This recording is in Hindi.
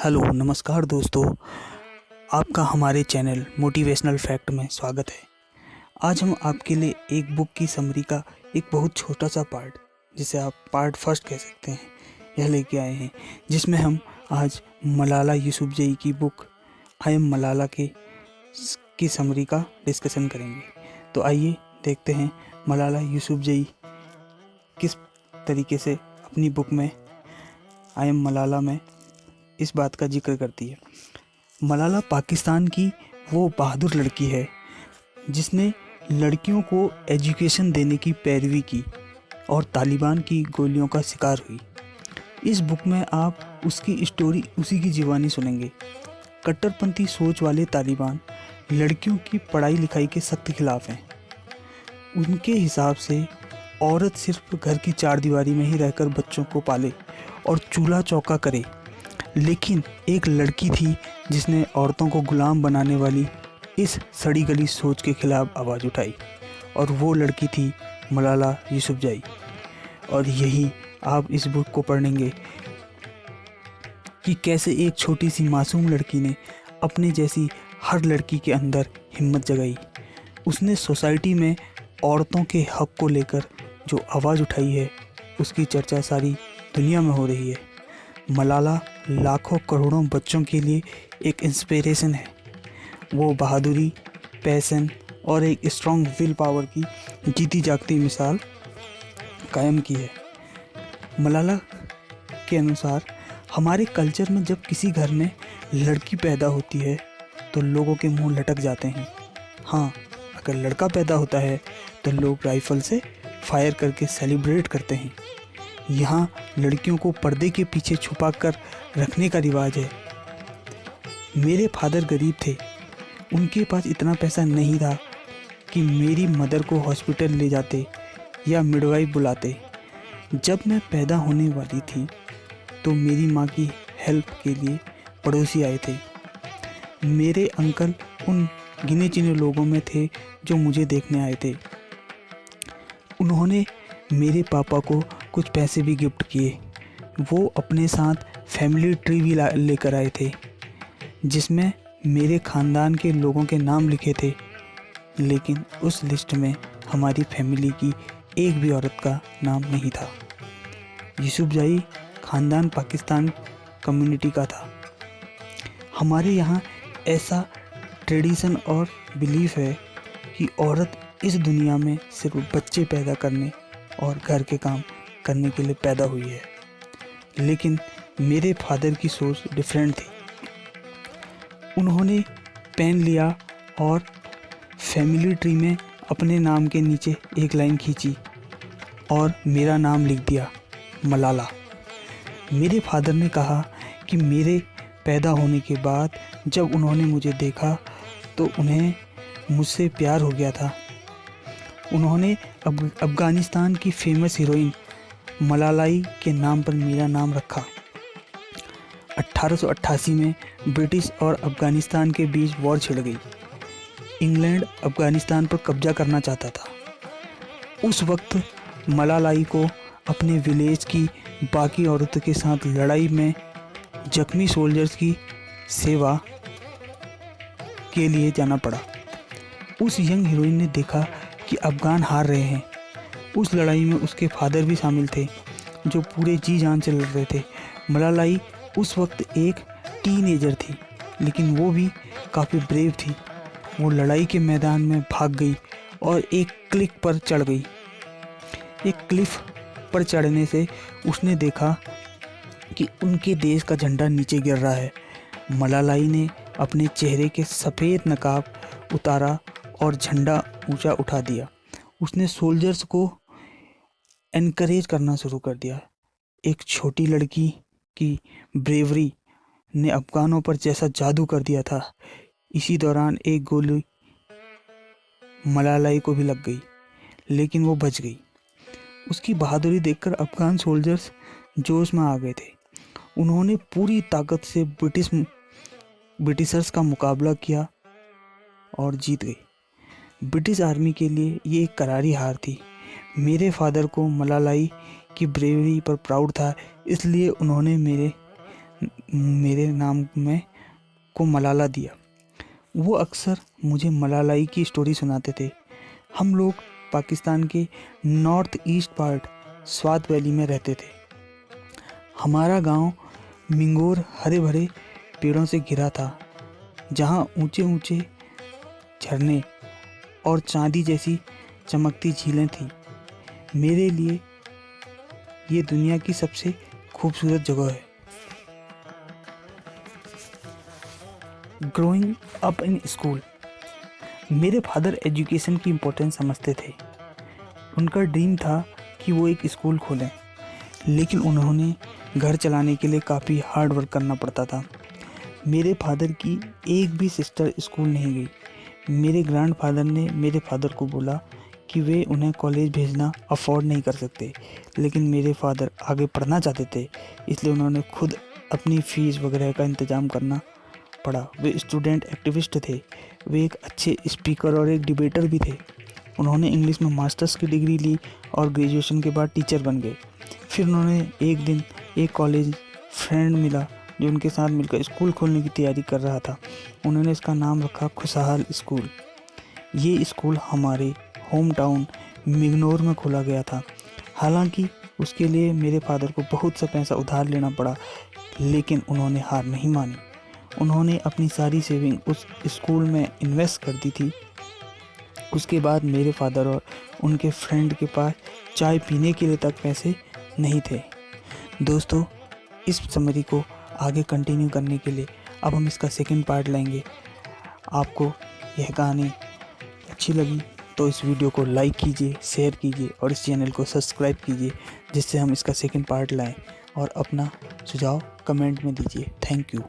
हेलो नमस्कार दोस्तों, आपका हमारे चैनल मोटिवेशनल फैक्ट में स्वागत है। आज हम आपके लिए एक बुक की समरी का एक बहुत छोटा सा पार्ट, जिसे आप पार्ट फर्स्ट कह सकते हैं, यह लेके आए हैं, जिसमें हम आज मलाला यूसुफजई की बुक आई एम मलाला की समरी का डिस्कशन करेंगे। तो आइए देखते हैं मलाला यूसुफजई किस तरीके से अपनी बुक में आई एम मलाला में इस बात का जिक्र करती है। मलाला पाकिस्तान की वो बहादुर लड़की है जिसने लड़कियों को एजुकेशन देने की पैरवी की और तालिबान की गोलियों का शिकार हुई। इस बुक में आप उसकी स्टोरी उसी की ज़ुबानी सुनेंगे। कट्टरपंथी सोच वाले तालिबान लड़कियों की पढ़ाई लिखाई के सख्त खिलाफ हैं। उनके हिसाब से औरत सिर्फ घर की चारदीवारी में ही रहकर बच्चों को पाले और चूल्हा चौका करे, लेकिन एक लड़की थी जिसने औरतों को गुलाम बनाने वाली इस सड़ी गली सोच के खिलाफ आवाज़ उठाई, और वो लड़की थी मलाला यूसुफजई। और यही आप इस बुक को पढ़ेंगे कि कैसे एक छोटी सी मासूम लड़की ने अपने जैसी हर लड़की के अंदर हिम्मत जगाई। उसने सोसाइटी में औरतों के हक को लेकर जो आवाज़ उठाई है, उसकी चर्चा सारी दुनिया में हो रही है। मलाला लाखों करोड़ों बच्चों के लिए एक इंस्पिरेशन है। वो बहादुरी, पैशन और एक स्ट्रॉन्ग विल पावर की जीती जागती मिसाल कायम की है। मलाला के अनुसार हमारे कल्चर में जब किसी घर में लड़की पैदा होती है तो लोगों के मुंह लटक जाते हैं। हाँ, अगर लड़का पैदा होता है तो लोग राइफल से फायर करके सेलिब्रेट करते हैं। यहाँ लड़कियों को पर्दे के पीछे छुपा कर रखने का रिवाज है। मेरे फादर गरीब थे, उनके पास इतना पैसा नहीं था कि मेरी मदर को हॉस्पिटल ले जाते या मिडवाइफ बुलाते। जब मैं पैदा होने वाली थी तो मेरी माँ की हेल्प के लिए पड़ोसी आए थे। मेरे अंकल उन गिने चुने लोगों में थे जो मुझे देखने आए थे। उन्होंने मेरे पापा को कुछ पैसे भी गिफ्ट किए। वो अपने साथ फैमिली ट्री भी लेकर आए थे जिसमें मेरे ख़ानदान के लोगों के नाम लिखे थे, लेकिन उस लिस्ट में हमारी फैमिली की एक भी औरत का नाम नहीं था। यूसुफजई ख़ानदान पाकिस्तान कम्युनिटी का था। हमारे यहाँ ऐसा ट्रेडिशन और बिलीफ है कि औरत इस दुनिया में सिर्फ बच्चे पैदा करने और घर के काम करने के लिए पैदा हुई है, लेकिन मेरे फादर की सोच डिफरेंट थी। उन्होंने पेन लिया और फैमिली ट्री में अपने नाम के नीचे एक लाइन खींची और मेरा नाम लिख दिया, मलाला। मेरे फादर ने कहा कि मेरे पैदा होने के बाद जब उन्होंने मुझे देखा तो उन्हें मुझसे प्यार हो गया था। उन्होंने अफ़गानिस्तान की फेमस हीरोइन मलालाई के नाम पर मेरा नाम रखा। 1888 में ब्रिटिश और अफ़गानिस्तान के बीच वॉर छिड़ गई। इंग्लैंड अफ़गानिस्तान पर कब्जा करना चाहता था। उस वक्त मलालाई को अपने विलेज की बाकी औरतों के साथ लड़ाई में जख्मी सोल्जर्स की सेवा के लिए जाना पड़ा। उस यंग हीरोइन ने देखा कि अफ़गान हार रहे हैं। उस लड़ाई में उसके फादर भी शामिल थे जो पूरे जी जान से लड़ रहे थे। मलालाई उस वक्त एक टीनेजर थी, लेकिन वो भी काफ़ी ब्रेव थी। वो लड़ाई के मैदान में भाग गई और एक क्लिफ पर चढ़ गई। एक क्लिफ पर चढ़ने से उसने देखा कि उनके देश का झंडा नीचे गिर रहा है। मलालाई ने अपने चेहरे के सफ़ेद नकाब उतारा और झंडा ऊंचा उठा दिया। उसने सोल्जर्स को एनकरेज करना शुरू कर दिया। एक छोटी लड़की की ब्रेवरी ने अफ़गानों पर जैसा जादू कर दिया था। इसी दौरान एक गोली मलालाई को भी लग गई, लेकिन वो बच गई। उसकी बहादुरी देखकर अफ़गान सोल्जर्स जोश में आ गए थे। उन्होंने पूरी ताकत से ब्रिटिशर्स का मुकाबला किया और जीत गई। ब्रिटिश आर्मी के लिए ये एक करारी हार थी। मेरे फादर को मलालाई की ब्रेवरी पर प्राउड था, इसलिए उन्होंने मेरे मेरे नाम में को मलाला दिया। वो अक्सर मुझे मलालाई की स्टोरी सुनाते थे। हम लोग पाकिस्तान के north east part Swat valley में रहते थे। हमारा गांव मिंगोर हरे भरे पेड़ों से घिरा था, जहां ऊंचे ऊंचे झरने और चांदी जैसी चमकती झीलें थीं। मेरे लिए ये दुनिया की सबसे खूबसूरत जगह है। Growing up in school. मेरे फादर एजुकेशन की इम्पोर्टेंस समझते थे। उनका ड्रीम था कि वो एक स्कूल खोलें, लेकिन उन्होंने घर चलाने के लिए काफ़ी हार्ड वर्क करना पड़ता था। मेरे फादर की एक भी सिस्टर स्कूल नहीं गई। मेरे ग्रैंडफादर ने मेरे फादर को बोला कि वे उन्हें कॉलेज भेजना अफोर्ड नहीं कर सकते, लेकिन मेरे फादर आगे पढ़ना चाहते थे, इसलिए उन्होंने खुद अपनी फ़ीस वगैरह का इंतज़ाम करना पड़ा। वे स्टूडेंट एक्टिविस्ट थे। वे एक अच्छे स्पीकर और एक डिबेटर भी थे। उन्होंने इंग्लिश में मास्टर्स की डिग्री ली और ग्रेजुएशन के बाद टीचर बन गए। फिर उन्होंने एक दिन एक कॉलेज फ्रेंड मिला जो उनके साथ मिलकर स्कूल खोलने की तैयारी कर रहा था। उन्होंने इसका नाम रखा खुशहाल स्कूल। ये स्कूल हमारे होम टाउन मिगनौर में खोला गया था। हालांकि उसके लिए मेरे फादर को बहुत सा पैसा उधार लेना पड़ा, लेकिन उन्होंने हार नहीं मानी। उन्होंने अपनी सारी सेविंग उस स्कूल में इन्वेस्ट कर दी थी। उसके बाद मेरे फादर और उनके फ्रेंड के पास चाय पीने के लिए तक पैसे नहीं थे। दोस्तों, इस समरी को आगे कंटिन्यू करने के लिए अब हम इसका सेकंड पार्ट लाएंगे। आपको यह कहानी अच्छी लगी तो इस वीडियो को लाइक कीजिए, शेयर कीजिए और इस चैनल को सब्सक्राइब कीजिए, जिससे हम इसका सेकंड पार्ट लाएं, और अपना सुझाव कमेंट में दीजिए। Thank you.